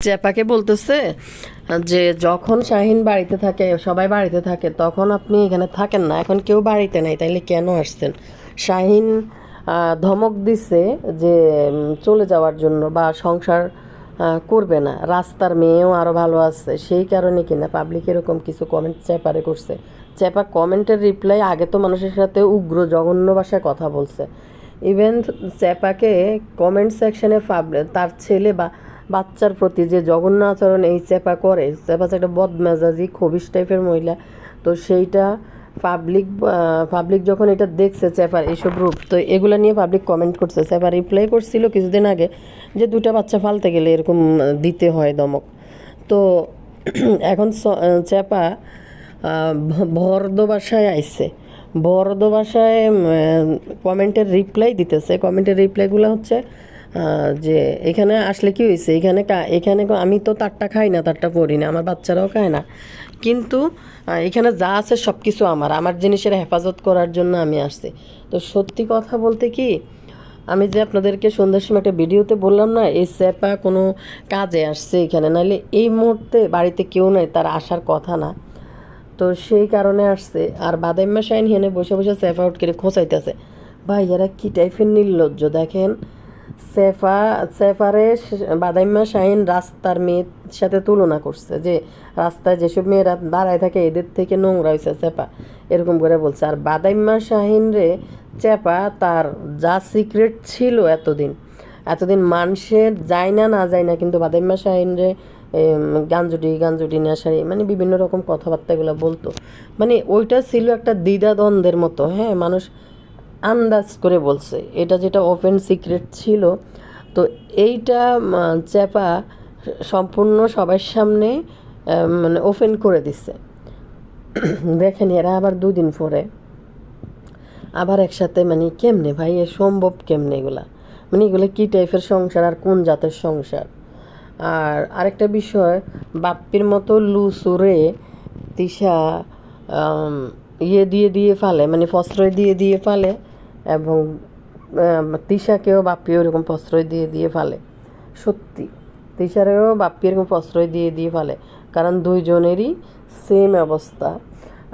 চেপাকে বলতেছে যে যখন শাহিন বাড়িতে থাকে, সবাই বাড়িতে থাকে, তখন আপনি এখানে থাকেন না, এখন কেউ বাড়িতে নাই, তাইলে কেন আসছেন? শাহিন ধমক দিছে যে চলে যাওয়ার জন্য, বা সংসার করবে না, রাস্তার মেয়েও আরও ভালো আছে, সেই কারণে কিনা পাবলিক এরকম কিছু কমেন্ট চেপারে করছে। চেপা কমেন্টের রিপ্লাই আগে তো মানুষের সাথে উগ্র জঘন্য ভাষায় কথা বলছে। ইভেন চেপাকে কমেন্ট সেকশনে তার ছেলে বা বাচ্চার প্রতি যে জঘন্য আচরণ এই চেপা করে, চেপা একটা বদমেজাজি খবিশ টাইপের মহিলা, তো সেইটা পাবলিক পাবলিক যখন এটা দেখছে চেপার এইসব রূপ, তো এগুলো নিয়ে পাবলিক কমেন্ট করছে। চেপা রিপ্লাই করছিল কিছুদিন আগে যে দুইটা বাচ্চা ফালতে গেলে এরকম দিতে হয় দমক। তো এখন চেপা ভর্দ বাসায় আইছে, বর্দ ভাষায় কমেন্টের রিপ্লাই দিতেছে। কমেন্টের রিপ্লাইগুলো হচ্ছে যে এখানে আসলে কি হয়েছে, এখানে এখানে আমি তো তারটা খাই না, তারটা পড়ি না, আমার বাচ্চারাও খায় না, কিন্তু এখানে যা আছে সব কিছু আমার জিনিসের হেফাজত করার জন্য আমি আসছি। তো সত্যি কথা বলতে কি, আমি যে আপনাদেরকে সন্ধ্যার সময় একটা ভিডিওতে বললাম না, এই স্যাপা কোনো কাজে আসছে এখানে, নাহলে এই মুহূর্তে বাড়িতে কেউ নাই, তার আসার কথা না। তো সেই কারণে আসছে। আর বাদাইম্মা শাহিন হেনে বসে বসে সেফা আউট করে খোঁচাইতেছে। ভাই এরা কী টাইপের নির্লজ্জ দেখেন। সেফারে বাদাইম্মা শাহিন রাস্তার মেয়ের সাথে তুলনা করছে, যে রাস্তায় যেসব মেয়েরা দাঁড়ায় থাকে এদের থেকে নোংরা হয়েছে চেপা, এরকম করে বলছে। আর বাদাইম্মা শাহিন রে চেপা তার যা সিক্রেট ছিল এতদিন মানুষের যায় না না যায় না, কিন্তু বাদাইম্মা শাহিন রে গাঞ্জুটি নেশারি মানে বিভিন্ন রকম কথাবার্তাগুলো বলতো, মানে ওইটা ছিল একটা দ্বিধাদ্বন্দ্বের মতো। হ্যাঁ, মানুষ আন্দাজ করে বলছে, এটা যেটা ওপেন সিক্রেট ছিল, তো এইটা চেপা সম্পূর্ণ সবার সামনে মানে ওপেন করে দিচ্ছে। দেখেন এরা আবার দুদিন পরে আবার একসাথে, মানে কেমনে ভাই এ সম্ভব, কেমনে এগুলা, মানে এগুলো কী টাইপের সংসার আর কোন জাতের সংসার? আর আরেকটা বিষয়, বাপ্পির মতো লুসুরে তিশা দিয়ে ফালে, মানে প্রশ্রয় দিয়ে ফালে, এবং তিশাকেও বাপ্পি ওরকম প্রশ্রয় দিয়ে ফালে। সত্যি তিশারেও বাপ্পি এরকম প্রশ্রয় দিয়ে ফালে, কারণ দুইজনেরই সেম অবস্থা।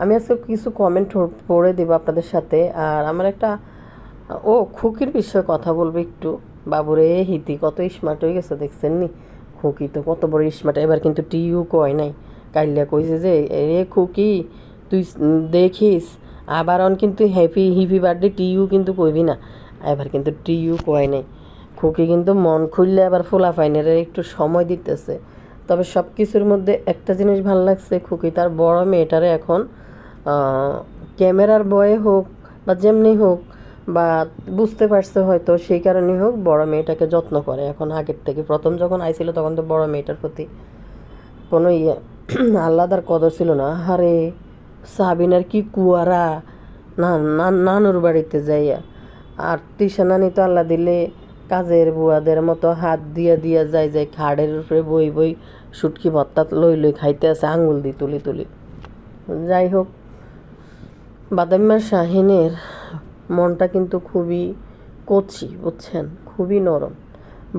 আমি আজকে কিছু কমেন্ট পড়ে দেবো আপনাদের সাথে। আর আমার একটা খুকির বিষয়ে কথা বলবো একটু। বাবুরে হিতি কত স্মার্ট হয়ে গেছে দেখছেন নি? খুকি তো কত বড় স্মার্ট, এবার কিন্তু টিইউ কয় নাই, কাইল্লা কইছে যে এ খুকি তুই দেখিস, আবার অন কিন্তু হিপি বার্থডে টিইউ কিন্তু কইবি না, এবার কিন্তু টিইউ কয় নাই। খুকি কিন্তু মন খুললে আবার ফোলা ফাইনের একটু সময় দিতেছে। তবে সব কিছুর মধ্যে একটা জিনিস ভালো লাগছে, খুকি তার বড় মেয়েটারে এখন ক্যামেরার বয়ে হোক বা যেমনি হোক, বা বুঝতে পারছে হয়তো সেই কারণেই হোক, বড় মেয়েটাকে যত্ন করে এখন আগের থেকে। প্রথম যখন আইছিল তখন তো বড় মেয়েটার প্রতি কোনো আল্লাদার কদর ছিল না। আরে সাবিনার কি কুয়ারা, না নানুর বাড়িতে যাইয়া, আর তিশা নানি তো আল্লাহ দিলে কাজের বুয়াদের মতো হাত দিয়া যায় খাড়ের উপরে বই সুটকি ভত্তা লই খাইতে আছে আঙ্গুল দিয়ে তুলি। যাই হোক, বাদাম্মা শাহিনের মনটা কিন্তু খুবই কচি, বুঝছেন, খুবই নরম।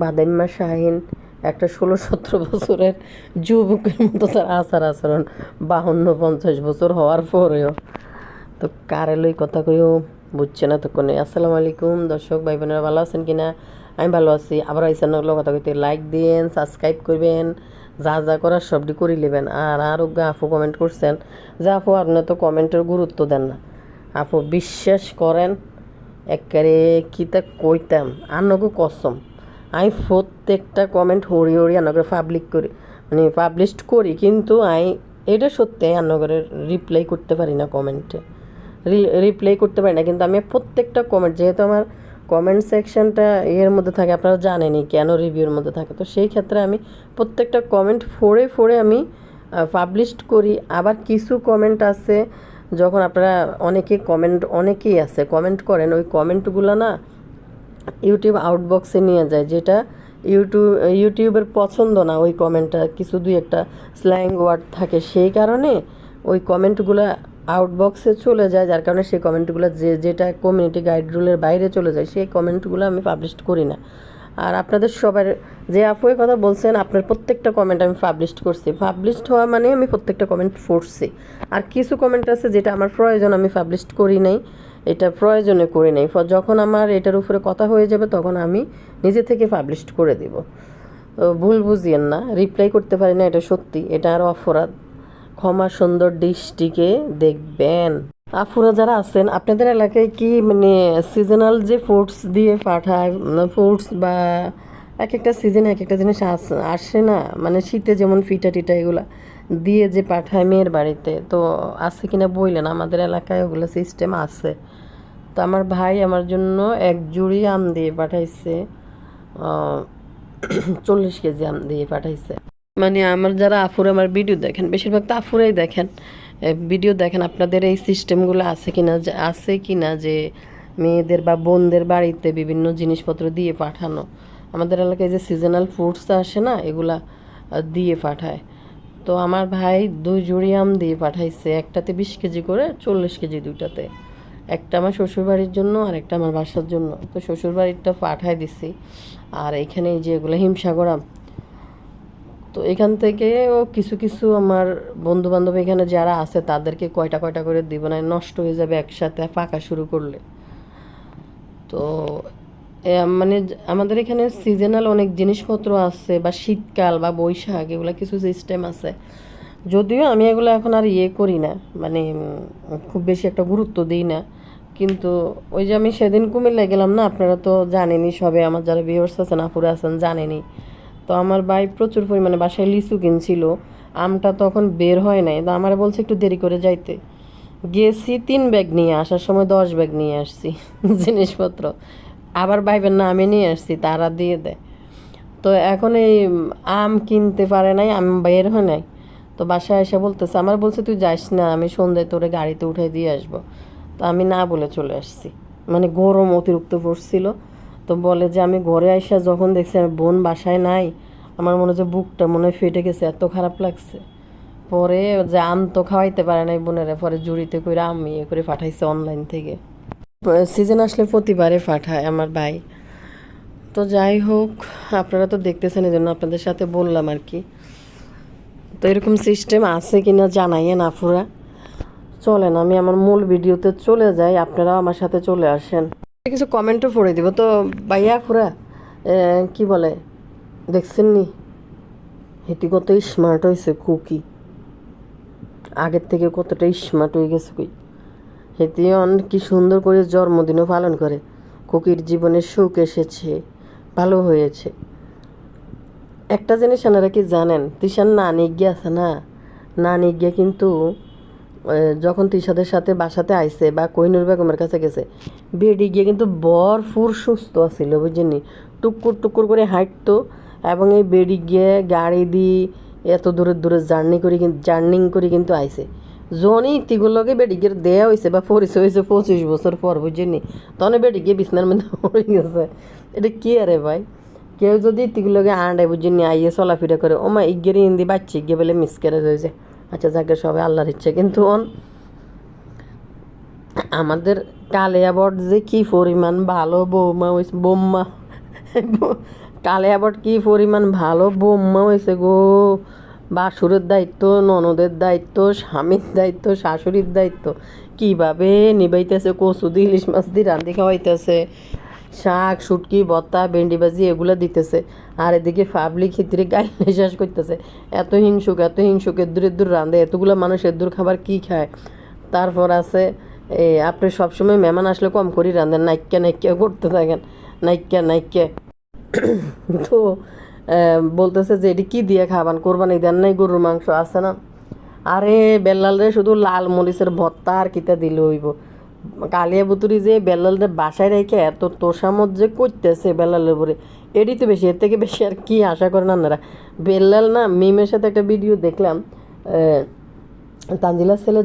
বাদাম্মা শাহিন একটা 16-17 বছরের যুবকের মতো তার আচরণ, 52-50 বছর হওয়ার পরেও। তো কারেলই কথা কইও বুঝছে না তখনই। আসসালামু আলাইকুম দর্শক ভাই বোনেরা, ভালো আছেন কিনা? আমি ভালো আছি। আবার আইসান কথা কইতে লাইক দিয়েন, সাবস্ক্রাইব করবেন, যা করার সবটি করে নেবেন। আর আপু কমেন্ট করছেন যে আপু আপনি তো কমেন্টের গুরুত্ব দেন না। আপু বিশ্বাস করেন, একেবারে কী তা কইতাম, আনগো কসম, আমি প্রত্যেকটা কমেন্ট হরি আনগরে পাবলিশ করি, কিন্তু এটা সত্যি আনগরের রিপ্লাই করতে পারি না, কমেন্টে রিপ্লাই করতে পারি না। কিন্তু আমি প্রত্যেকটা কমেন্ট, যেহেতু আমার কমেন্ট সেকশনটা এর মধ্যে থাকে, আপনারা জানেনই কেন রিভিউর মধ্যে থাকে, তো সেই ক্ষেত্রে আমি প্রত্যেকটা কমেন্ট ফোড়ে আমি পাবলিশ করি। আবার কিছু কমেন্ট আছে, যখন আপনারা অনেকেই আছে কমেন্ট করেন, ওই কমেন্টগুলো না ইউটিউব আউটবক্সে নিয়ে যায়, যেটা ইউটিউবের পছন্দ না ওই কমেন্টটা, কিছু দুই একটা স্ল্যাং ওয়ার্ড থাকে, সেই কারণে ওই কমেন্টগুলো আউটবক্সে চলে যায়, যার কারণে সেই কমেন্টগুলো যেটা কমিউনিটি গাইড রুলের বাইরে চলে যায়, সেই কমেন্টগুলো আমি পাবলিশ করি না। আর আপনাদের সবার যে আপুর কথা বলছেন, আপনার প্রত্যেকটা কমেন্ট আমি পাবলিশ করছি। পাবলিশড হওয়া মানে আমি প্রত্যেকটা কমেন্ট পড়ছি। আর কিছু কমেন্ট আছে যেটা আমার প্রয়োজন আমি পাবলিশ করি নাই, এটা প্রয়োজনে করি নাই। যখন আমার এটার উপরে কথা হয়ে যাবে তখন আমি নিজে থেকে পাবলিশ করে দিব। ভুল বুঝিয়েন না, রিপ্লাই করতে পারি না, এটা সত্যি, এটা আর অপরাধ। ক্ষমা সুন্দর দৃষ্টিকে দেখবেন। আফুরা যারা আছেন আপনাদের এলাকায় কি মানে সিজনাল যে ফ্রুটস দিয়ে পাঠায়, ফ্রুটস বা এক একটা সিজনে এক একটা জিনিস আসে না, মানে শীতে যেমন ফিটা টিটা এগুলা দিয়ে যে পাঠায় মেয়ের বাড়িতে, তো আছে কিনা বললেন। আমাদের এলাকায় ওগুলো সিস্টেম আছে। তো আমার ভাই আমার জন্য এক জুড়ি আম দিয়ে পাঠাইছে, 40 কেজি আম দিয়ে পাঠাইছে। মানে আমার যারা আফুর আমার ভিডিও দেখেন, বেশিরভাগ তো আফুরাই দেখেন, ভিডিও দেখেন, আপনাদের এই সিস্টেমগুলো আছে কিনা যে মেয়েদের বা বোনদের বাড়িতে বিভিন্ন জিনিসপত্র দিয়ে পাঠানো। আমাদের এলাকায় যে সিজনাল ফ্রুটস আসে না, এগুলা দিয়ে পাঠায়। তো আমার ভাই 2 জুড়ি আম দিয়ে পাঠাইছে, একটাতে 20 কেজি করে, 40 কেজি দুইটাতে। একটা আমার শ্বশুরবাড়ির জন্য আর একটা আমার বাসার জন্য। তো শ্বশুরবাড়িরটা পাঠায় দিছি। আর এখানে এই যে এগুলো হিমসাগর আম, তো এখান থেকেও কিছু কিছু আমার বন্ধু বান্ধব এখানে যারা আছে তাদেরকে কয়টা কয়টা করে দিব, না নষ্ট হয়ে যাবে একসাথে পাকা শুরু করলে। তো মানে আমাদের এখানে সিজনাল অনেক জিনিসপত্র আছে, বা শীতকাল বা বৈশাখ এগুলো কিছু সিস্টেম আছে। যদিও আমি এগুলো এখন আর করি না, মানে খুব বেশি একটা গুরুত্ব দিই না। কিন্তু ওই যে আমি সেদিন কুমিল্লায় গেলাম না, আপনারা তো জানেনই, সবে আমার যারা ভিউয়ার্স আছেন আপুরা আছেন জানেনই। তো আমার ভাই প্রচুর পরিমাণে বাসায় লিচু কিনছিল, আমটা তখন বের হয় নাই, তো আমার বলছে একটু দেরি করে যাইতে। গেছি 3 ব্যাগ নিয়ে, আসার সময় 10 ব্যাগ নিয়ে আসছি জিনিসপত্র। আবার ভাইবেন না আমি নিয়ে আসছি, তারা দিয়ে দেয়। তো এখন এই আম কিনতে পারে নাই, আম বের হয় নাই। তো বাসায় এসে বলতেছে, আমার বলছে তুই যাস না, আমি সন্ধ্যায় তোরে গাড়িতে উঠাই দিয়ে আসবো। তো আমি না বলে চলে আসছি, মানে গরম অতিরিক্ত পড়ছিল। তো বলে যে আমি ঘরে আইসা যখন দেখছি আমার বোন বাসায় নাই, আমার মনে হচ্ছে বুকটা মনে হয় ফেটে গেছে, এত খারাপ লাগছে। পরে যে আম তো খাওয়াইতে পারে নাই বোনেরা, পরে জুড়িতে করে আম করে পাঠাইছে অনলাইন থেকে। সিজন আসলে প্রতিবারে পাঠায় আমার ভাই। তো যাই হোক, আপনারা তো দেখতেছেন, এই জন্য আপনাদের সাথে বললাম আর কি। তো এরকম সিস্টেম আছে কিনা জানাইয়েন আফুরা। চলেন আমি আমার মূল ভিডিওতে চলে যাই, আপনারাও আমার সাথে চলে আসেন। কিছু কমেন্টও পড়ে দিব। তো ভাইয়া আফুরা কি বলে দেখছেন নি, হেঁটি কত স্মার্ট হয়েছে কুকি, আগের থেকে কতটা স্মার্ট হয়ে গেছে। কই হেঁটি কি সুন্দর করে জন্মদিনও পালন করে, কুকির জীবনে সুখ এসেছে, ভালো হয়েছে। একটা জিনিস আপনারা কি জানেন, তিশার নানি গিয়ে আছে না, নানি গিয়ে কিন্তু যখন তিশাদের সাথে বাসাতে আইছে বা কোহিনুর বেগমের কাছে গেছে, বেডি গিয়ে কিন্তু ভরপুর সুস্থ আছিল, বুঝছেন, টুকুর টুকুর করে হাঁটতো। এবং এই বেডি গিয়ে গাড়ি দিয়ে এত দূরে দূরে জার্নিং করে কিন্তু আইছে। জনই তিগুলোকে বেডি গিয়ে দেয়া হয়েছে বা পরিচয় হয়েছে 25 বছর পর, বুঝছেন, তখন বেডি গিয়ে বিছনার মধ্যে পড়ে গেছে। এটা কি আরে ভাই, কেউ যদি তিগুলোকে আন্ডায় বুঝছেন আইয়ে চলাফেরা করে, ওমা ইগের হিন্দি বাচ্চা গিয়ে বলে মিসক্যারেজ হয়েছে। আচ্ছা যাকে সবাই আল্লাহর ইচ্ছে। কিন্তু আমাদের কালিয়া বট যে কি পরিমাণ ভালো বোম্মা কালিয়া বট কি পরিমাণ ভালো বোম্মা হয়েছে গো। বাসুরের দায়িত্ব, ননদের দায়িত্ব, স্বামীর দায়িত্ব, শাশুড়ির দায়িত্ব কিভাবে নিবাইতেছে, কচু দিয়ে ইলিশ মাছ দিয়ে রাঁধি খাওয়াইতেছে, শাক শুটকি ভর্তা ভেন্ডি ভাজি এগুলো দিতেছে। আর এদিকে পাবলিক হিতরে গায়ে নিঃশ্বাস করতেছে, এত হিংসুক এদুর রাঁধে, এতগুলো মানুষ এদুর খাবার কি খায়। তারপর আছে আপনি সবসময় মেহমান আসলে কম করি রাঁধেন, নাইক্যা করতে থাকেন, নাইক্যা। তো বলতেছে যে এটি কী দিয়ে খাবান, কোরবানি দেন নাই গরুর মাংস আছে না। আরে বেল্লালরে শুধু লাল মরিচের ভর্তা আর কিতা দিলে হইব। কালিয়া বুতুরি যে বেল্লালরে বাসায় রেখে এত তোষামত যে করতেছে বেল্লালের উপরে, এটি তো বেশি, এর থেকে বেশি আর কি আশা করেন আপনারা। বেল্লাল না মিমের সাথে একটা ভিডিও দেখলাম, তানজিলা ছেলের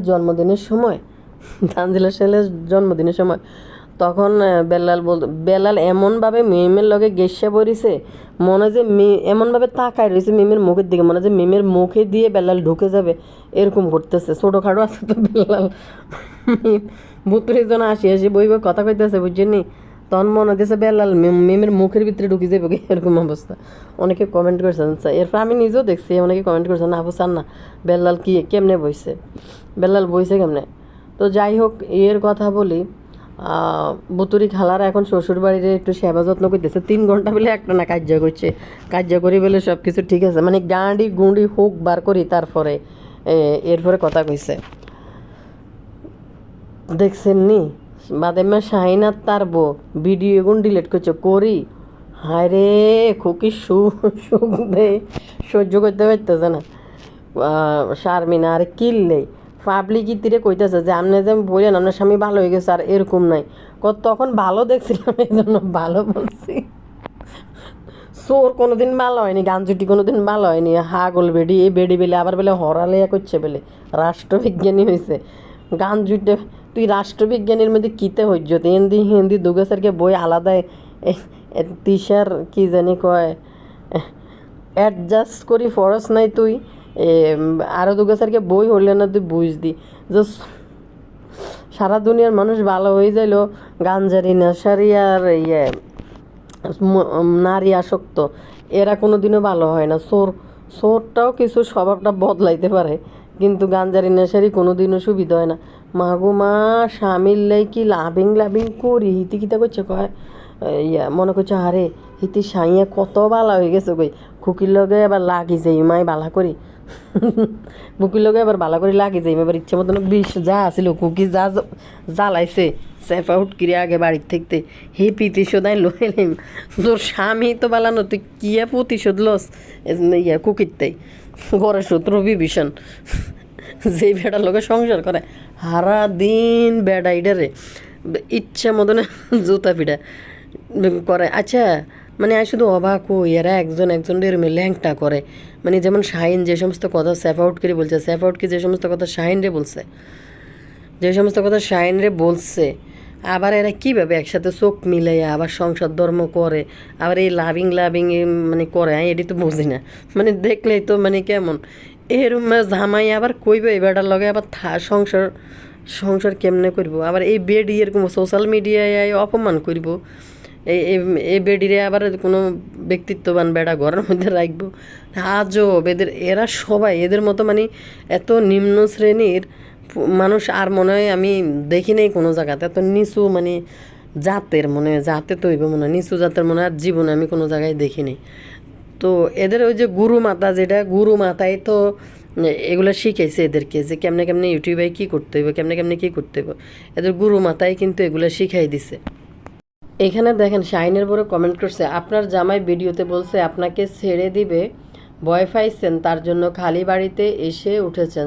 জন্মদিনের সময় তখন বেল্লাল এমনভাবে মিমের লগে গেসা পড়িছে, মনে যে এমনভাবে তাকায় রয়েছে মিমের মুখের দিকে, মনে যে মিমের মুখে দিয়ে বেল্লাল ঢুকে যাবে, এরকম করতেছে। ছোটোখাটো আছে তো বেল্লাল, বুতুরের জন্য আসি বইবে কথা কইতেছে, বুঝছেন নি। তখন মনে হতেছে বেলাল মেমের মুখের ভিতরে ঢুকে যাবে এরকম অবস্থা। অনেকে কমেন্ট করছেন, এরপর আমি নিজেও দেখছি অনেকে কমেন্ট করছেন আবু চান না বেলাল কি কেমনে বইছে, বেলাল বইছে কেমনে। তো যাই হোক এর কথা বলি, বুতুরি খালার এখন শ্বশুর বাড়িতে একটু সেবা যত্ন করতেছে, 3 ঘন্টা বলে একটা না কার্য করছে, কার্য করি বলে সব কিছু ঠিক আছে, মানে গাঁড়ি গুঁড়ি হুক বার করি তারপরে এরপরে কথা কইছে। দেখছেন নি বাদেমা শাহিন আর তার বউ ভিডিও এগুন ডিলিট করছে করি, হায় রে খুকি সুখ দে সহ্য করতে পারতেছে না। শারমিনা আর কিনলেই পাবলিক ইতিরে কইতেছে যে আপনি যে বললেন আপনার স্বামী ভালো হয়ে গেছে, আর এরকম নাই তখন ভালো দেখছিলাম এই জন্য ভালো বলছি। সোর কোনোদিন ভালো হয়নি, গান জুটি কোনোদিন ভালো হয়নি, হাগল বেডি এই বেডি বেলে আবার বেলে হরালেয়া করছে বেলে রাষ্ট্রবিজ্ঞানী হয়েছে। গান জুটে তুই রাষ্ট্রবিজ্ঞানীর মধ্যে কিতে হইজ হিন্দি হিন্দি দুগাসারকে বই আলাদাই তিসার কি জানি কয় অ্যাডজাস্ট করি ফরস নাই তুই আরও দুগাসারকে বই হইলে না তুই বুঝদি যে সারা দুনিয়ার মানুষ ভালো হয়ে যাইলো, গাঞ্জারি নেশারি আর ইয়ে নারী আসক্ত এরা কোনো দিনও ভালো হয় না। সোরটাও কিছু স্বভাবটা বদলাইতে পারে, কিন্তু গাঞ্জারি নেশারি কোনো দিনও সুবিধা হয় না। মাগো মা স্বামীর লাই কি লাভিং করি হিতি কিতা করছে কয় ইয়া মনে করছে আরে হিতি সাইয়া কত বালা হয়ে গেছে কই খুকির লগে এবার লাগি যাই মাই বালা করি বুকির লগে এবার বালা করে লাগি যাই এবার ইচ্ছে মতন বিষ যা আসিল কুকি যা জ্বালাইছে সেফ আউট কিরে আগে বাড়ির থাকতে হে প্রতিশোধ আই লইলাম। তোর স্বামী তো বালানো তুই কিয়া প্রতিশোধ লস ইয়া কুকিরতেই ঘরের শত্রু বিভীষণ যেই বেটার লোকে সংসার করে হারা দিন বেড়া ইডারে ইচ্ছা মতনে জুতা পিঠা করে। আচ্ছা মানে আমি শুধু অবাক হই এরা একজনের ল্যাংটা করে, মানে যেমন শাহিন যে সমস্ত কথা সেফ আউট করে বলছে, সেফ আউট কি যে সমস্ত কথা শাহিন রে বলছে, যে সমস্ত কথা শাহিন রে বলছে, আবার এরা কীভাবে একসাথে চোখ মিলাইয়া আবার সংসার ধর্ম করে, আবার এই লাভিং মানে করে আমি এটি তো বুঝি না, মানে দেখলেই তো মানে কেমন এরম জামাই আবার কইবে এই বেটার লগে আবার সংসার কেমনে করব, আবার এই বেড এরকম সোশ্যাল মিডিয়ায় অপমান করব, এই বেডিরে আবার কোনো ব্যক্তিত্ববান বেড়া ঘরের মধ্যে রাখবো আজও এরা সবাই এদের মতো মানে এত নিম্ন শ্রেণীর মানুষ আর মনে হয় আমি দেখি নেই কোনো জায়গাতে, এত নিচু মানে জাতের মনে হয় জাতে তো হইব মনে হয় নিচু জাতের মনে হয় আর জীবনে আমি কোনো জায়গায় দেখি নেই। তো এদের ওই যে গুরু মাতা যেটা গুরু মাতাই তো এগুলো শিখাইছে এদেরকে যে কেমনে ইউটিউবে কী করতে হইব কেমনে কী করতে হইব, এদের গুরু মাতাই কিন্তু এগুলো শিখাই দিছে। এখানে দেখেন শাহিনের বড় কমেন্ট করছে আপনার জামাই ভিডিওতে বলছে আপনাকে ছেড়ে দিবে, ভয় পাইছেন তার জন্য খালি বাড়িতে এসে উঠেছেন,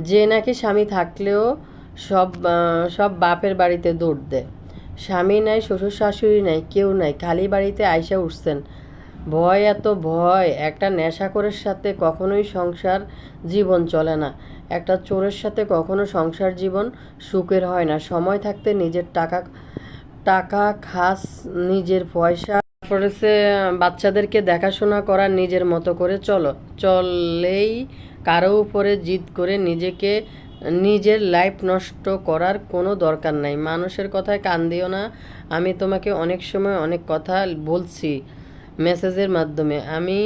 যে নাকি স্বামী থাকলেও সব বাপের বাড়িতে দৌড় দেয়, স্বামী নাই শ্বশুর শাশুড়ি নাই কেউ নাই খালি বাড়িতে আইসা উঠছেন, এত ভয় একটা নেশাখোরের সাথে কখনোই সংসার জীবন চলে না, একটা চোরের সাথে কখনো সংসার জীবন সুখের হয় না, সময় থাকতে নিজের টাকা খাস নিজের পয়সা, তারপরে বাচ্চাদেরকে দেখাশোনা করার নিজের মতো করে চলেই কারো উপরে জিদ করে নিজের লাইফ নষ্ট করার কোনো দরকার নাই, মানুষের কথায় কান দিও না, আমি তোমাকে অনেক সময় অনেক কথা বলছি মেসেজের মাধ্যমে, আমি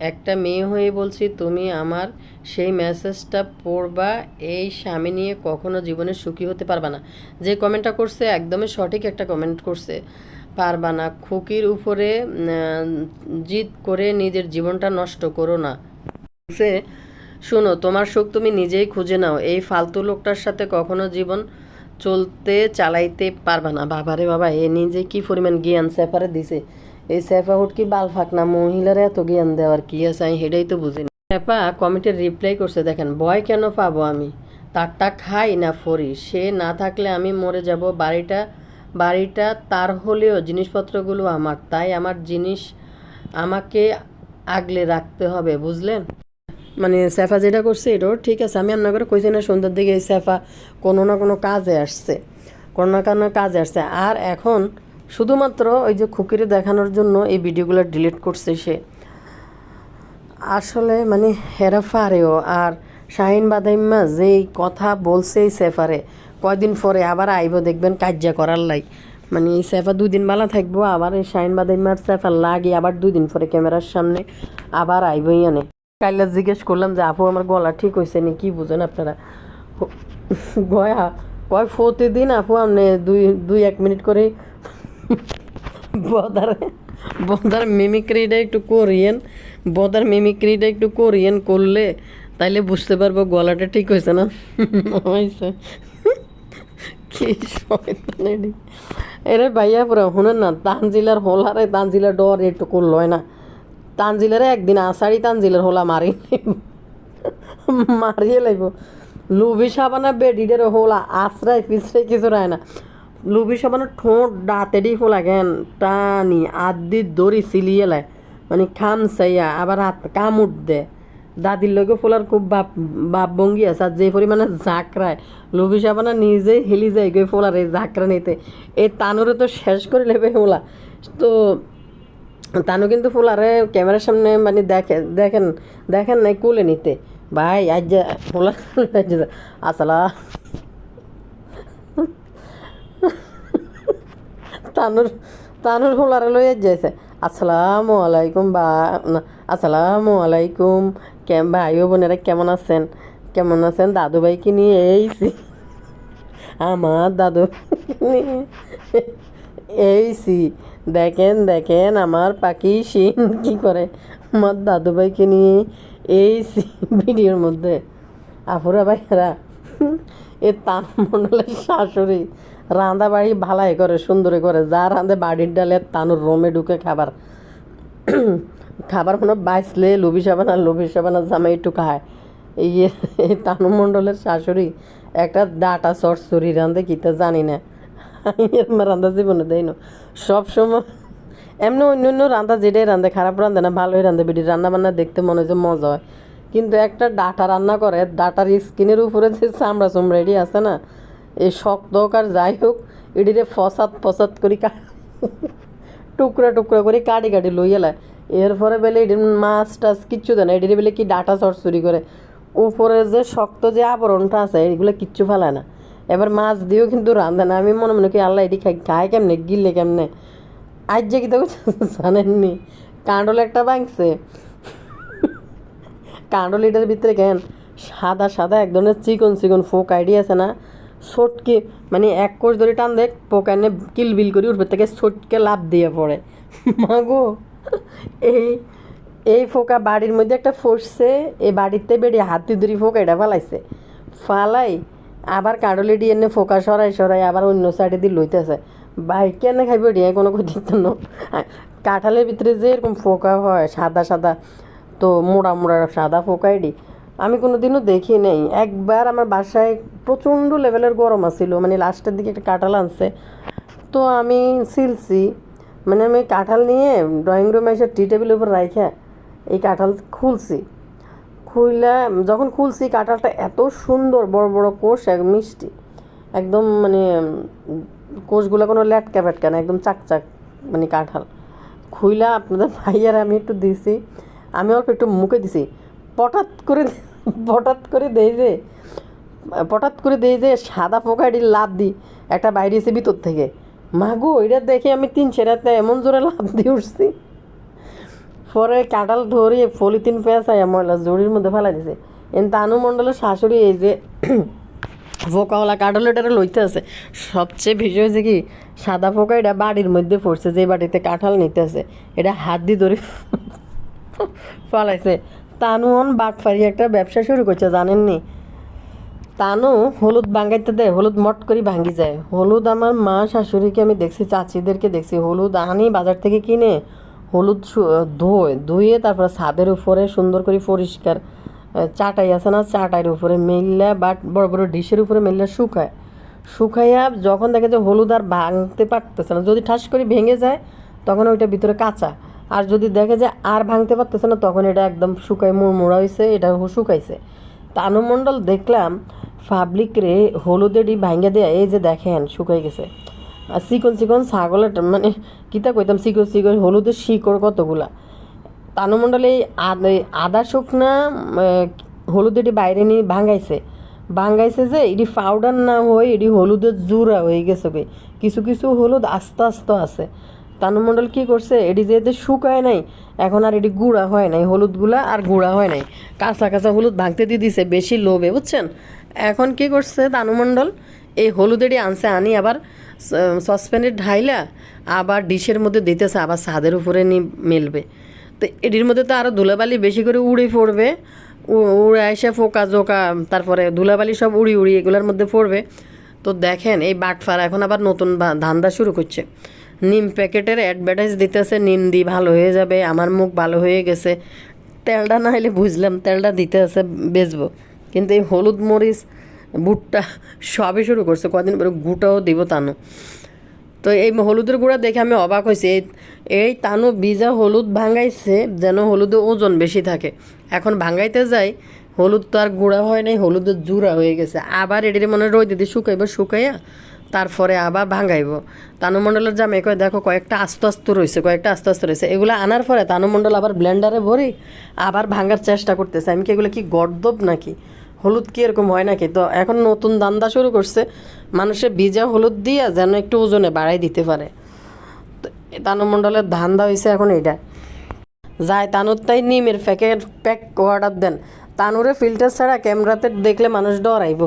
একটা মেয়ে হয়ে বলছি তুমি আমার সেই মেসেজটা পড়বা, এই স্বামী নিয়ে কখনো জীবনে সুখী হতে পারবা না। যে কমেন্টটা করছে একদমই সঠিক একটা কমেন্ট করছে, পারবা না, খুকির উপরে জিদ করে নিজের জীবনটা নষ্ট করো না। সে শোনো তোমার সুখ তুমি নিজেই খুঁজে নাও, এই ফালতু লোকটার সাথে কখনো জীবন চালাইতে পারবা না। বাবারে বাবা এ নিজে কি পরিমাণ জ্ঞান সেফারে দিছে, এই সেফা হুট কি বাল ফাঁক না মহিলারা এত জ্ঞান দেওয়ার কি আছে আমি সেটাই তো বুঝি না। সেফা কমেন্টের রিপ্লাই করছে দেখেন, ভয় কেন পাবো আমি, তারটা খাই না ফরি, সে না থাকলে আমি মরে যাব, বাড়িটা তার হলেও জিনিসপত্রগুলো আমার, তাই আমার জিনিস আমাকে আগলে রাখতে হবে বুঝলেন। মানে সেফা যেটা করছে এটাও ঠিক আছে, আমি আপনার করে কইছি না সন্ধ্যার দিকে এই সেফা কোনো না কোনো কাজে আসছে আর এখন শুধুমাত্র ওই যে খুকিরে দেখানোর জন্য এই ভিডিওগুলো ডিলিট করছে সে, আসলে মানে হেরা ফারেও। আর শাহিন বাদাইম্মা যেই কথা বলছে এই সেফারে কয়দিন পরে আবার আইব দেখবেন কাজ্যা করার লাই, মানে এই সেফা 2 দিন বালা থাকবো, আবার এই শাইন বাদাইমার সেফা লাগে, আবার 2 দিন পরে ক্যামেরার সামনে আবার আইবই আনে। কাইলা জিজ্ঞেস করলাম যে আপু আমার গলা ঠিক হয়েছে নি, কি বুঝেন আপনারা? গয়া কয় প্রতিদিন আপু আপনি 2-1 মিনিট করে বদার বদার মিমিক্রিটা একটু করিয়েন, বদার মিমিক্রিটা একটু করিয়েন, করলে তাইলে বুঝতে পারবো গলাটা ঠিক হয়েছে না হয়েছে। কি শয়তান এডি। এরে ভাইয়া পুরা শুনেন না, তানজিলার হোলারে তানজিলার ডর একটু করলো না, তানজিলারে একদিন আষাঢ়ি তানজিলার হোলা মারিয়ে লাইব। লুবি সাবানা বেডিডের হোলা আশ্রাই পিছরাই কিছু রায় না। লুবি সাবানা ঠোঁট দাঁতেরই ফোলা কেন টানি আদি দড়ি সিলিয়ে লাই, মানে খাম চাইয়া আবার হাত কামুট দে। দাদির লগে ফোলার খুব বাপ ভঙ্গি আছে, আর যে পরিমাণে ঝাঁকড়ায় লুবি সাবানা নিজেই হেলি যায় গিয়ে ফোলার এই ঝাঁকড়া নিতে। এই তানুরে তো শেষ করে নেবে ফোলা। তো তানু কিন্তু ফোলারে ক্যামেরার সামনে মানে দেখেন দেখেন নাই কুলে নিতে। ভাই আজ যে ফোলা আসলা তানুর তানুর হোলারে লইয়া যাইছে। আসসালামু আলাইকুম বা না, আসসালামু আলাইকুম ভাই ও বোনেরা কেমন আছেন, কেমন আছেন? দাদু ভাইকে নিয়ে এইছি, আমার দাদু এইছি, দেখেন দেখেন আমার পাখি শিন কি করে, আমার দাদু ভাইকে নিয়ে এইছি ভিডিওর মধ্যে। আপুরা ভাইরা এ তান মন্ডলের শাশুড়ি রাঁধা বাড়ি ভালাই করে, সুন্দরে করে, যা রাঁধে বাড়ির ডালে তানুর রোমে ঢুকে খাবার খাবার কোনো বাইসলে লুবি সাবানা জামাই একটু খায়। এই তানু মণ্ডলের শাশুড়ি একটা ডাটা চড়চড়ি রাঁধে কিতা জানি না, রান্না জীবনে দেয় না সবসময়। এমনি অন্য অন্য রান্না যেটাই রাঁধে খারাপ রাঁধে না, ভালোই রাঁধে, বিডির রান্না বান্না দেখতে মনে হয় যে মজা হয়। কিন্তু একটা ডাটা রান্না করে, ডাটার স্কিনের উপরে যে চামড়া চুমড়া এটি আছে না, এই শক্ত হোক আর যাই হোক, এটিরে ফসাদ করি টুকরা টুকরা করে কাটি লইয়া লায়। এরপরে বেলে এটির মাছ টাছ কিচ্ছু দেয় না, এটিরে বেলে কি ডাটা চড়চড়ি করে, উপরে যে শক্ত যে আবরণটা আছে এগুলো কিচ্ছু ফেলায় না। এবার মাছ দিয়েও কিন্তু রাঁধে না। আমি মনে কি আল্লাহ এটি খায় কেমনে, গিললে কেমনে। আজ যে কি তো জানেননি, কাঁডল একটা ভাঙছে, কাঁডল এটার ভিতরে কেন সাদা সাদা এক ধরনের চিকন ফোক আইডি আছে না, ছোটকে মানে এক কোষ ধরে টান দেখ পোকা এনে কিলবিল করে উপর থেকে ছোটকে লাভ দিয়ে পড়ে। মাগো এই ফোকা বাড়ির মধ্যে একটা ফসছে, এই বাড়িতে বেরিয়ে হাতি ধরি ফোকা এটা ফালাইছে, ফালাই আবার কাঁডলিডি এনে ফোকা সরাই আবার অন্য সাইডে দিয়ে লইতেছে। ভাই কেন খাইবে এটি কোনো দিত না। কাঁঠালের ভিতরে যে এরকম ফোকা হয় সাদা সাদা, তো মোড়া সাদা ফোকা এটি আমি কোনো দিনও দেখি নেই। একবার আমার বাসায় প্রচণ্ড লেভেলের গরম আসছিল, মানে লাস্টের দিকে একটা কাঁঠাল আনছে, তো আমি ছিলছি, মানে আমি কাঁঠাল নিয়ে ড্রয়িং রুমে এসে টি টেবিলের উপর রাইখা এই কাঁঠাল যখন খুলছি কাঁঠালটা এত সুন্দর, বড় বড় কোষ, মিষ্টি একদম, মানে কোষগুলো কোনো ল্যাটকা ফ্যাটকা না, একদম চাকচাক, মানে কাঁঠাল খুইলা আপনাদের ভাইয়ার আমি একটু দিছি, আমি অল্প একটু মুখে দিছি, পটাত করে দেই যে সাদা পোকাটি লাভ দিই একটা বাইরে এসে ভিতর থেকে। মাগো এটা দেখে আমি 3 রাতে এমন জোরে লাভ দিয়ে উঠছি, পরে কাঁঠাল ধরিয়ে পলিথিন পেঁচাই ময়লা জড়ির মধ্যে ফেলা দিছে। তানু মণ্ডলের শাশুড়ি এই যে পোকাওয়ালা কাঁঠাল এটারে লইতে আছে, সবচেয়ে বেশি হয়েছে কি সাদা পোকা এটা বাড়ির মধ্যে পড়ছে, যে বাড়িতে কাঁঠাল নিতে আছে এটা হাত দিয়ে ধরে ফালাইছে। তানু বাটফারি একটা ব্যবসা শুরু করছে জানেননি। তানু হলুদ ভাঙ্গাইতে দেয়, হলুদ মট করে ভাঙ্গি যায়। হলুদ আমার মা শাশুড়িকে আমি দেখছি, চাচিদেরকে দেখছি, হলুদ আনি বাজার থেকে কিনে, হলুদ ধুয়ে তারপরে ছাদের উপরে সুন্দর করে পরিষ্কার চাটাই আছে না, চাটাইয়ের উপরে মেললা বা বড় বড় ডিশের উপরে মেললা শুকাইয়া যখন দেখে যে হলুদ আর ভাঙতে পারতেছে না, যদি ঠাস করে ভেঙে যায় তখন ওইটা ভিতরে কাঁচা, আর যদি দেখে যে আর ভাঙতে পারতেছে না তখন এটা একদম শুকাই মুড়মুড়া হয়েছে, এটা শুকাইছে। তানু মণ্ডল দেখলাম পাবলিক রে হলুদেরই ভাঙ্গে দেয়া, এই যে দেখেন শুকাই গেছে। আর চিকন ছাগলের মানে কিতা কইতাম, চিকন হলুদের শিকড় কতগুলা। তানু মণ্ডল এই আদা শুকনা হলুদেরই বাইরে নিয়ে ভাঙাইছে, ভাঙ্গাইছে যে এটি পাউডার না হয়ে এটি হলুদের জুড়া হয়ে গেছে গে, কিছু কিছু হলুদ আস্তে আস্তে আছে। তানুমণ্ডল কি করছে, এটি যেহেতু শুকায় নাই এখন আর এটি গুঁড়া হয় নাই, হলুদগুলা আর গুঁড়া হয় নাই, কাঁচা কাঁচা হলুদ ভাঙতে দিয়ে দিছে বেশি লোভে, বুঝছেন। এখন কি করছে তানুমণ্ডল, এই হলুদেরই আনছে, আনি আবার সসপ্যানে ঢাইলা আবার ডিশের মধ্যে দিতেছে, আবার ছাদের উপরে মেলবে। তো এটির মধ্যে তো আরও ধুলাবালি বেশি করে উড়ে পড়বে, উড়ে এসে ফোকা জোকা, তারপরে ধুলাবালি সব উড়ি উড়ি এগুলোর মধ্যে পড়বে। তো দেখেন এই বাটফার এখন আবার নতুন ধান্দা শুরু করছে, নিম প্যাকেটের অ্যাডভার্টাইজ দিতেছে, নিম দি ভালো হয়ে যাবে, আমার মুখ ভালো হয়ে গেছে। তেলটা না হলে বুঝলাম তেলটা দিতে আছে বেচবো, কিন্তু এই হলুদ মরিচ ভুট্টা সবই শুরু করছে, কদিন পরে গুঁটাও দিব তানু। তো এই হলুদের গুঁড়া দেখে আমি অবাক হয়েছি, এই তানু বীজা হলুদ ভাঙাইছে যেন হলুদের ওজন বেশি থাকে। এখন ভাঙাইতে যাই হলুদ তো আর গুঁড়া হয় নাই, হলুদের জুড়া হয়ে গেছে। আবার এটির মনে রোদ দিদি শুকাইব, শুকাইয়া তারপরে আবার ভাঙাইব। তানুমণ্ডলের জামাই কয় দেখো কয়েকটা আস্তে আস্তে রয়েছে, কয়েকটা আস্তে আস্তে রয়েছে। এগুলো আনার পরে তানুমণ্ডল আবার ব্লেন্ডারে ভরি আবার ভাঙার চেষ্টা করতেছে। আমি কি এগুলো কি গর্দব নাকি, হলুদ কি এরকম হয় নাকি? তো এখন নতুন দান্দা শুরু করছে, মানুষের ভিজা হলুদ দিয়ে যেন একটু ওজনে বাড়াই দিতে পারে। তো তানুমণ্ডলের ধান্দা হয়েছে এখন এইটা। যায় তানুর তাই নিমের প্যাক অর্ডার দেন, তানুরে ফিল্টার ছাড়া ক্যামেরাতে দেখলে মানুষ ডরাইব।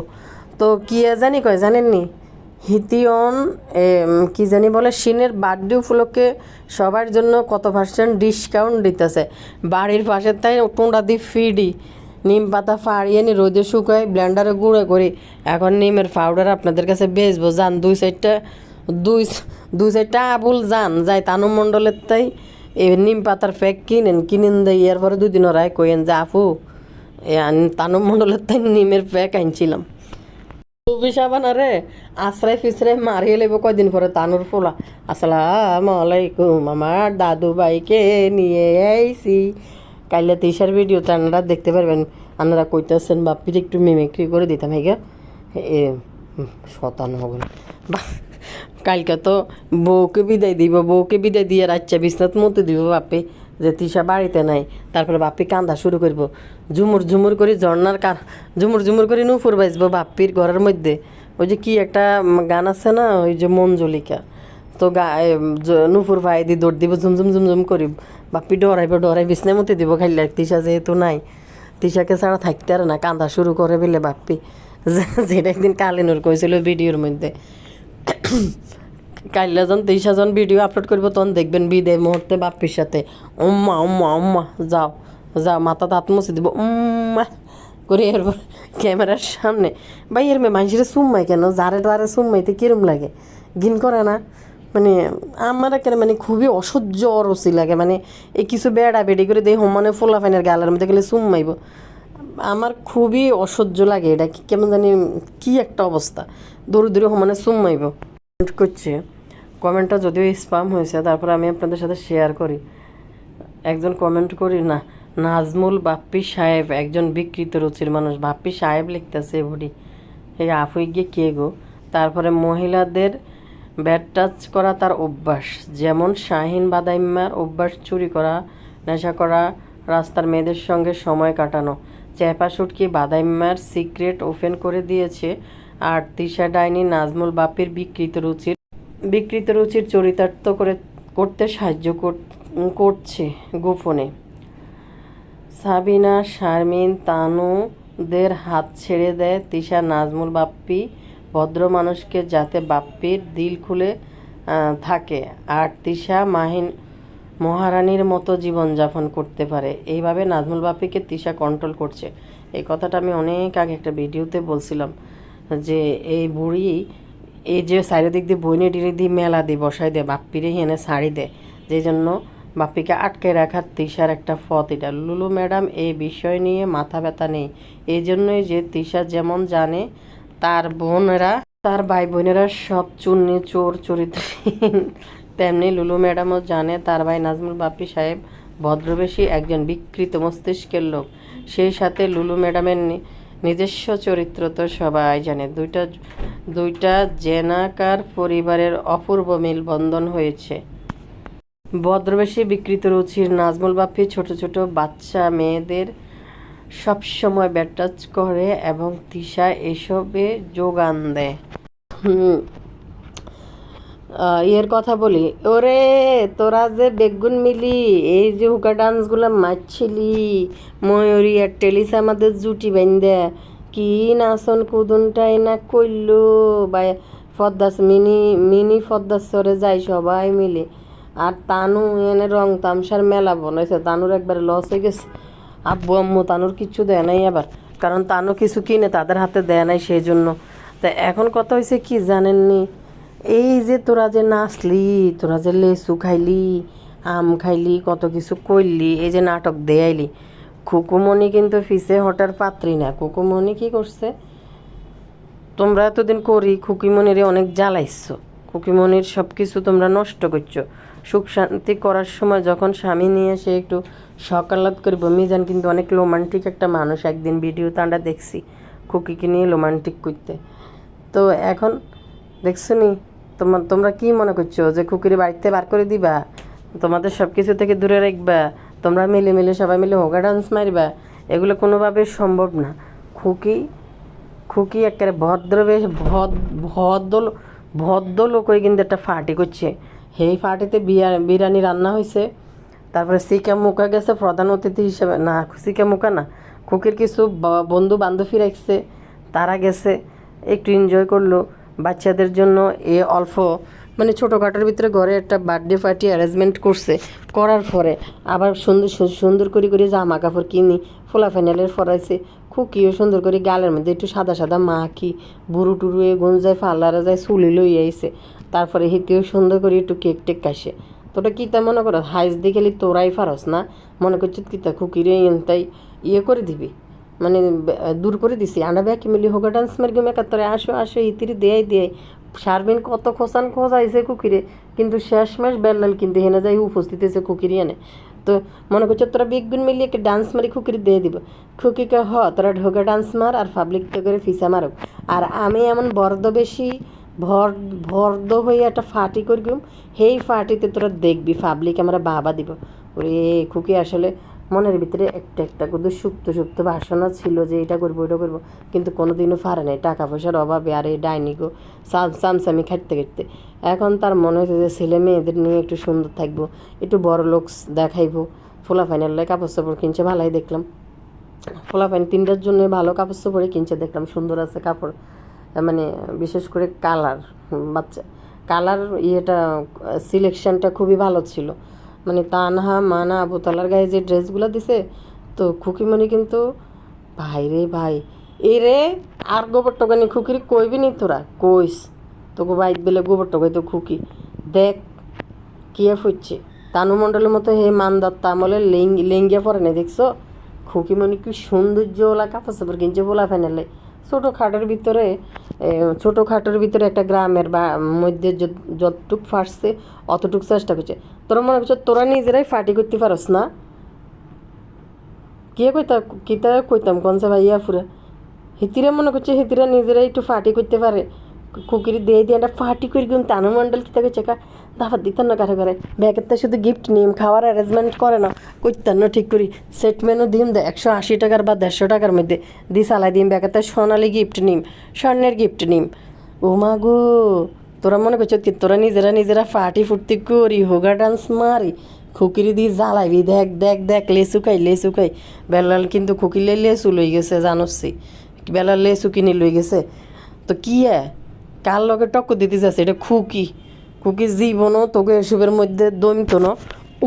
তো কি জানি কয় জানেননি, হিতিয়ন কি জানি বলে সিনের বার্থডে উপলক্ষে সবার জন্য কত % ডিসকাউন্ট দিতেছে। বাড়ির পাশের তাই টোঁটা দিয়ে ফিডি নিম পাতা ফাড়িয়ে নি রোদে শুকাই ব্লেন্ডারে গুঁড়ো করি, এখন নিমের পাউডার আপনাদের কাছে বেচবো। যান দুই সাইডটা আবুল যান যাই তানুমণ্ডলের তাই এই নিম পাতার প্যাক কিনেন দেয়। এরপরে 2 দিন ওরাই কইেন যে আপু তানুমণ্ডলের তাই নিমের প্যাক আনছিলাম। টুপি সাবানারে আশ্রয় ফিসরে মারিয়ে লেব কয়দিন পরে তানুর ফোলা, আসসালামু আলাইকুম আমার দাদু ভাইকে নিয়ে আইছি। কাইলে 30 ভিডিওতে আপনারা দেখতে পারবেন, আপনারা কইতেছেন বাপির একটু মিমিক্রি করে দিতাম। হ্যাঁ এ শতান হবেন বা, কালকে তো বউকে বিদায় দিব, বউকে বিদায় দিয়ে রাচ্চা বিছনাত মতে দিব বাপি, যে তৃষা বাড়িতে নাই। তারপরে বাপি কান্দা শুরু করবো, ঝুমুর ঝুমুর করে ঝর্নার ঝুমুর ঝুমুর করে নুপুর বাজবো বাপ্পির ঘরের মধ্যে। ওই যে কি একটা গান আছে না, ওই যে মঞ্জলিকা, তো নুপুর ভাই দিয়ে দৌড় দিব ঝুমঝুম ঝুমঝুম করি, বাপ্পি ডরাই বিছনার মধ্যে দিব খাইলে। তৃষা যেহেতু নাই, তৃষাকে ছাড়া থাকতে আর না, কান্দা শুরু করে বলে বাপ্পি, যেটা একদিন কালিনুর কইছিল ভিডিওর মধ্যে। কাইলে যখন 30 ভিডিও আপলোড করবো তখন দেখবেন বিদায় মুহূর্তে বাপ্পির সাথে উম্মা উম্মা উম্মা যাও যাও মাথা দাঁত মুছে দিব উম্মা করে। এরপর ক্যামেরার সামনে ভাই এর মেয়ে মানুষের সুম্মাই কেন, যারে যারে সুম্মাইতে কিরম লাগে, ঘিন করে না? মানে আমার কেন মানে খুবই অসহ্য অরসি লাগে, মানে এই কিছু বেড়া বেড়ি করে দেয় মানে ফোলা ফাইনের গালের মধ্যে গেলে সুম্মাইব, আমার খুবই অসহ্য লাগে। এটা কেমন জানি কি একটা অবস্থা, দৌড়ে দৌড়ে মানে সুম্মাইব। কমেন্ট করছে, কমেন্টটা যদিও স্পাম হয়েছে, তারপর আমি আপনাদের সাথে শেয়ার করি। একজন কমেন্ট করি না, নাজমুল বাপ্পি সাহেব একজন বিকৃত রুচির মানুষ, বাপ্পি সাহেব লিখতেছে বুড়ি, এই আফুই গিয়ে কে গো। তারপরে মহিলাদের ব্যাড টাচ করা তার অভ্যাস, যেমন শাহিন বাদাইম্মার অভ্যাস চুরি করা, নেশা করা, রাস্তার মেয়েদের সঙ্গে সময় কাটানো। চ্যাপা সুটকি বাদাইম্মার সিক্রেট ওপেন করে দিয়েছে, আর তৃষা ডাইনি নাজমুল বাপ্পির বিকৃত রুচির চরিতার্থ করতে সাহায্য করছে গোপনে। সাবিনা শারমিন তানুদের হাত ছেড়ে দেয় তৃষা। নাজমুল বাপ্পি ভদ্র মানুষকে যাতে বাপ্পির দিল খুলে থাকে, আর তৃষা মহারানীর মতো জীবনযাপন করতে পারে। এইভাবে নাজমুল বাপ্পিকে তৃষা কন্ট্রোল করছে। এই কথাটা আমি অনেক আগে একটা ভিডিওতে বলছিলাম, যে এই বুড়ি এই যে চারিদিক দিয়ে বইনে ডিরে দিয়ে মেলা দিয়ে বসাই দেয়, বাপ্পিরে এনে শাড়ি দেয়, যে জন্য বাপ্পিকে আটকে রাখার তৃষার একটা পথ এটা। লুলু ম্যাডাম এই বিষয় নিয়ে মাথা ব্যথা নেই, এই জন্যই যে তৃষা যেমন জানে তার ভাই বোনেরা সব চুন্নি চোর চরিত্রহীন, তেমনি লুলু ম্যাডামও জানে তার ভাই নাজমুল বাপ্পি সাহেব ভদ্রবেশী একজন বিকৃত মস্তিষ্কের লোক। সেই সাথে লুলু ম্যাডামের নিজস্ব চরিত্র তো সবাই জানে। দুইটা জেনাকার পরিবারের অপূর্ব মেলবন্ধন হয়েছে। ভদ্রবেশী বিকৃত রুচির নাজমুল বাপ্পি ছোট ছোট বাচ্চা মেয়েদের সব সময় ব্যাড টাচ করে এবং তিশা এসবে যোগান দেয়। ইয়ের কথা বলি, ওরে তোরা যে বেগুন মিলি এই যে হুকা ডান্সগুলো মারছিলি, ময়ূরী আর টেলিস আমাদের জুটি বাইন্দে কি নাচন কুদনটাই না করলো বা ফদ্দাস মিনি মিনি ফদ্দাসরে যাই সবাই মিলে। আর তানু এনে রং তামসার মেলা বনাইছে, তানুর একবারে লস হয়ে গেছে। আব্বু আম্মু তানুর কিচ্ছু দেয় নাই আবার, কারণ তানু কিছু কিনে তাদের হাতে দেয় নাই, সেই জন্য। তা এখন কথা হয়েছে কি জানেননি, এই যে তোরা যে নাচলি, তোরা যে লেসু খাইলি, আম খাইলি, কত কিছু করলি, এই যে নাটক দেয়াইলি, খুকুমণি কিন্তু ফিসে হটার পাত্রী না। খুকুমণি কি করছে, তোমরা এতদিন করি খুকিমণিরে অনেক জ্বালাইছো, খুকিমণির সব কিছু তোমরা নষ্ট করছো। সুখ শান্তি করার সময় যখন স্বামী নিয়ে সে একটু সকালাত করবো, মিজান কিন্তু অনেক রোমান্টিক একটা মানুষ, একদিন ভিডিওতে আমরা দেখছি খুকিকে নিয়ে রোমান্টিক করতে। তো এখন দেখছো নি, তোমরা কি মনে করছো যে খুকির বাড়িতে বার করে দিবা, তোমাদের সব কিছু থেকে দূরে রাখবা, তোমরা মিলে মিলে সবাই মিলে হোগা ডান্স মারবা? এগুলো কোনোভাবে সম্ভব না। খুকি খুকি একেবারে ভদ্রবেশ ভদ্র লোক হয়ে কিন্তু একটা পার্টি করছে। সেই পার্টিতে বিরিয়ানি রান্না হয়েছে, তারপরে সিকা মুকা গেছে প্রধান অতিথি হিসেবে, না সিকা মুকা না, খুকির কিছু বন্ধু বান্ধবী রাখছে, তারা গেছে, একটু এনজয় করলো। বাচ্চাদের জন্য অল্প মানে ছোটোখাটোর ভিতরে ঘরে একটা বার্থডে পার্টি অ্যারেঞ্জমেন্ট করছে, করার পরে আবার সুন্দর সুন্দর করে জামা কাপড় কিনি ফোলা ফাইনালের ফরাইছে। খুকিও সুন্দর করে গালের মধ্যে একটু সাদা সাদা মাখি, বুড়ো টুরু যায় ফাল্লারা যায় চুলি লই আইছে, তারপরে হিতেও সুন্দর করে একটু কেক টেক কাশে। তোটা কিতা মনে করো হাইস দেখেলি তোরাই ফারস না, মনে করছিস কিতা খুকিরে তাই ইয়ে করে দিবি, মানে দূর করে দিছি। আনা ব্যাকি মিলি হোগা ডান্স মার্গিম একাত্তরে আসো আসো ইতিরি দেয় সারবিন কত খোসান খোঁজাইছে কুকিরে, কিন্তু শেষমেশ বেল্লাল কিন্তু হেনে যাই উপস্থিত হয়েছে কুকিরি এনে। তো মনে করছো তোরা বেগুন মিলিয়ে একটা ডান্স মারি খুকিরি দিয়ে দিব, খুকিকে তোরা ঢোকা ডান্স মার আর পাবলিকটা করে ফিসা মারো। আর আমি এমন বর্দ বেশি ভর্দ হয়ে একটা ফাটি করগুম, সেই ফাটিতে তোরা দেখবি পাবলিক আমরা বাবা দিব। ওরে খুকি আসলে মনের ভিতরে একটা একটা কিন্তু সুপ্ত বাসনা ছিল যে এটা করবো ওটা করবো, কিন্তু কোনোদিনও পারে নাই, টাকা পয়সার অভাবে আর এই ডাইনিগো সামসামি খাটতে। এখন তার মনে হয়েছে যে ছেলে মেয়েদের নিয়ে একটু সুন্দর থাকবো, একটু বড় লোক দেখাইবো। ফোলা ফাইনালে কাপড় চাপড় কিনছে, ভালোই দেখলাম। ফোলা ফাইন 3টার জন্য ভালো কাপড় চাপড়ে কিনছে, দেখলাম সুন্দর আছে কাপড়, মানে বিশেষ করে কালার, বাচ্চা কালার ইয়েটা সিলেকশনটা খুবই ভালো ছিল। মানে তানহা মানা আবুতালার গায়ে যে ড্রেসগুলো দিছে, তো খুকিমণি কিন্তু ভাই রে ভাই, এ রে আর গোবর টকানি খুকির কইবি নি তোরা কইস, তোকে বাইক বেলে গোবর টকাই তো খুকি দেখ কিয়ে ফুটছে। তানু মণ্ডলের মতো হে মানদত্তা আমলে লেঙ্গিয়া পরে নাই দেখছো, খুকিমণি কি সৌন্দর্যওয়ালা কাপড় চাপড় কিনছে বলা ফেনালে। ছোটোখাটোর ভিতরে একটা গ্রামের বা মধ্যে যতটুক ফাটছে অতটুক চেষ্টা করছে। তোরা মনে করছো তোরা নিজেরাই ফাটি করতে পারস না? কইতাম কনসে ভাইয়া ফুরে হিতিরা মনে করছে হিতিরা নিজেরাই একটু ফাটি করতে পারে, কুকিরি দিয়ে একটা ফাটি করি কিন্তু তানু মণ্ডল কিতা করছে দাফাত দিতেন না কারে করে ব্যাগের শুধু গিফট নিম খাওয়ার অ্যারেঞ্জমেন্ট করে না, করতেন না ঠিক করি সেট মেনু দিম 180 টাকার বা 150 টাকার মধ্যে দি চালাই দিম, ব্যাগের সোনালি গিফট নিম, স্বর্ণের গিফট নিম। ও মা গো, তোরা মনে করছো কি তোরা নিজেরা ফাটি ফুর্তি করি হোগা ডান্স মারি, খুকিরি দিয়ে জ্বালাইবি দেখ লেসু খাই। বেলাল কিন্তু খুকিলে লেসু লই গেছে জানোসি, বেলাল লেসু কিনে লই গেছে। তো কি কার লগে টক্কর দিতে যাচ্ছে এটা খুকি জীবনও তোকে এসবের মধ্যে দমিত ন,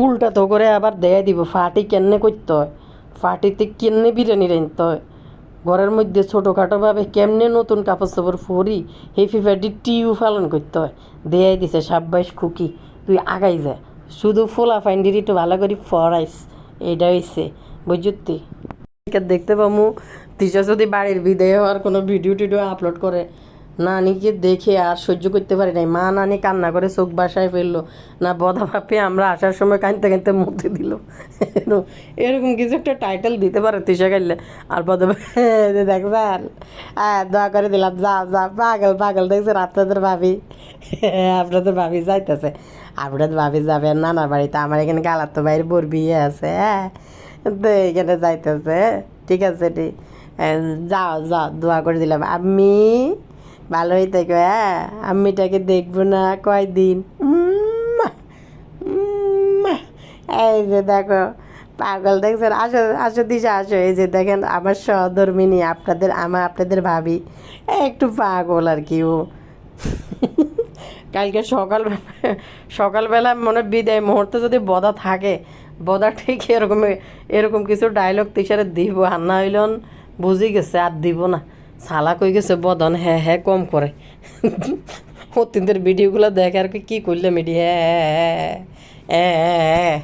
উল্টা তো করে আবার দেয়া দিব ফাটি কেমনে করতে হয়, ফাটিতে কেমনে বিরিয়ানি রাঁধতে হয়, ঘরের মধ্যে ছোটোখাটোভাবে কেমনে নতুন কাপড় চাপড় ফরি সেই ফিফাটি টিউ পালন করতে হয়, দেয়াই দিছে সাব্বাস খুকি তুই আগাই যা, শুধু ফোলা ফাইন্ডির একটু ভালো করে ফরাইস, এইটা হয়েছে বুঝতি। দেখতে পামু তিশা যদি বাড়ির বিদায় হওয়ার কোনো ভিডিও টিডিও আপলোড করে, নানিকে দেখে আর সহ্য করতে পারি নাই, মা নানি কান্না করে চোখ বাসায় ফেললো না, বদা ভাপে আমরা আসার সময় কাঁদতে মুতে দিল, এরকম কিছু একটা টাইটেল দিতে পারে তিশা গাইলে। আর বদা দেখছেন দোয়া করে দিলাম যা পাগল দেখছেন আপনাদের ভাবি যাইতেছে, আপনাদের ভাবি যাবে নানার বাড়িতে, আমার এখানে গালার তো বাইরে বর বিয়ে আছে, হ্যাঁ তো এখানে যাইতেছে। ঠিক আছে রে, যাও যাও, দোয়া করে দিলাম। আমি ভালোই থেকো, হ্যাঁ, আম্মিটাকে দেখবো না কয়দিন। এই যে দেখো পাগল, দেখছেন? আসো আসো দিশা, আসো। এই যে দেখেন আমার সহধর্মিনী, আপনাদের ভাবি একটু পাগল আর কি ও। কালকে সকালবেলা মনে হয় বিদায় মুহূর্তে যদি বদা থাকে, বদা ঠিক এরকম কিছু ডায়লগ তিসারে দিব, আর না হইলেন বুঝি গেছে আর দিব না। সালা কই গেছে বদন, হ্যাঁ হ্যাঁ কম করে। অতীতের ভিডিওগুলো দেখে আর কি করলে মিডি, হ্যাঁ হ্যাঁ হ্যাঁ হ্যাঁ হ্যাঁ।